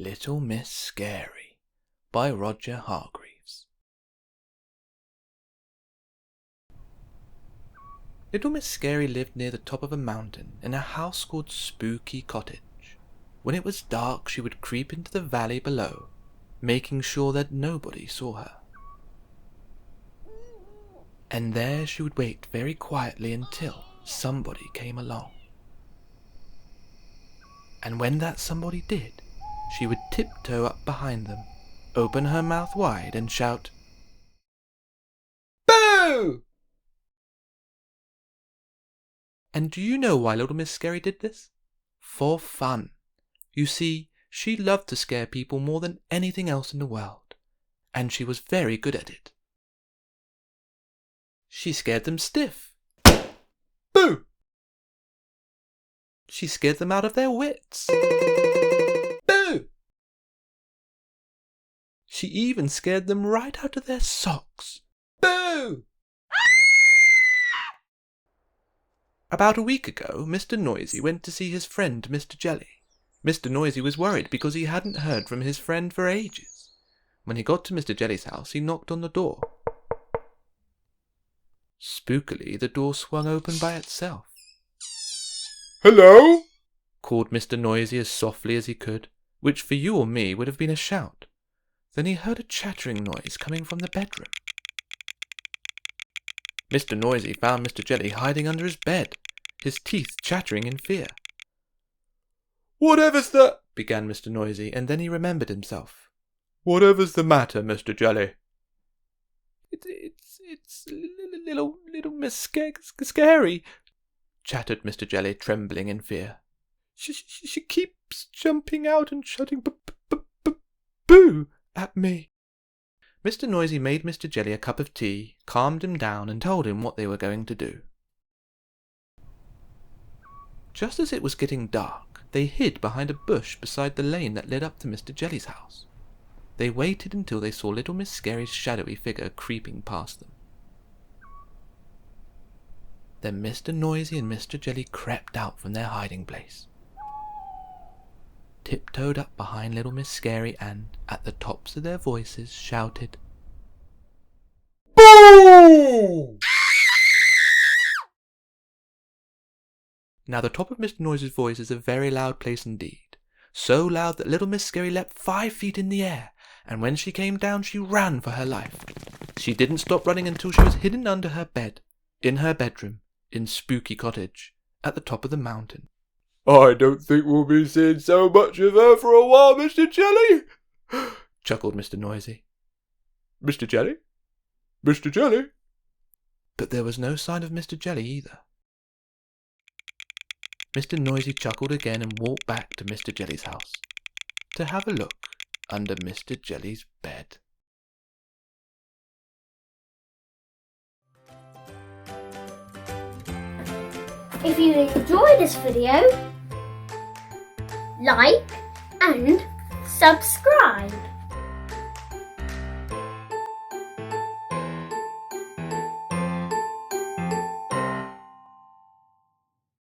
Little Miss Scary by Roger Hargreaves. Little Miss Scary lived near the top of a mountain in a house called Spooky Cottage. When it was dark, she would creep into the valley below, making sure that nobody saw her. And there she would wait very quietly until somebody came along. And when that somebody did, she would tiptoe up behind them, open her mouth wide and shout, "Boo!" And do you know why little Miss Scary did this? For fun. You see, she loved to scare people more than anything else in the world, and she was very good at it. She scared them stiff. Boo! She scared them out of their wits. Boo! She even scared them right out of their socks. Boo! About a week ago, Mr. Noisy went to see his friend Mr. Jelly. Mr. Noisy was worried because he hadn't heard from his friend for ages. When he got to Mr. Jelly's house, he knocked on the door. Spookily, the door swung open by itself. "Hello?" called Mr. Noisy as softly as he could, which for you or me would have been a shout. Then he heard a chattering noise coming from the bedroom. Mr. Noisy found Mr. Jelly hiding under his bed, his teeth chattering in fear. "Whatever's the—" began Mr. Noisy, and then he remembered himself. "Whatever's the matter, Mr. Jelly?" It's little Miss Scary, chattered Mr. Jelly, trembling in fear. She keeps jumping out and shouting boo at me. Mr. Noisy made Mr. Jelly a cup of tea, calmed him down, and told him what they were going to do. Just as it was getting dark, they hid behind a bush beside the lane that led up to Mr. Jelly's house. They waited until they saw little Miss Scary's shadowy figure creeping past them. Then Mr. Noisy and Mr. Jelly crept out from their hiding place, tiptoed up behind little Miss Scary and, at the tops of their voices, shouted, "Boo!" Now the top of Mr. Noisy's voice is a very loud place indeed, so loud that little Miss Scary leapt 5 feet in the air, and when she came down she ran for her life. She didn't stop running until she was hidden under her bed, in her bedroom, in Spooky Cottage, at the top of the mountain. "I don't think we'll be seeing so much of her for a while, Mr. Jelly," chuckled Mr. Noisy. "Mr. Jelly? Mr. Jelly?" But there was no sign of Mr. Jelly either. Mr. Noisy chuckled again and walked back to Mr. Jelly's house, to have a look under Mr. Jelly's bed. If you enjoyed this video, like and subscribe.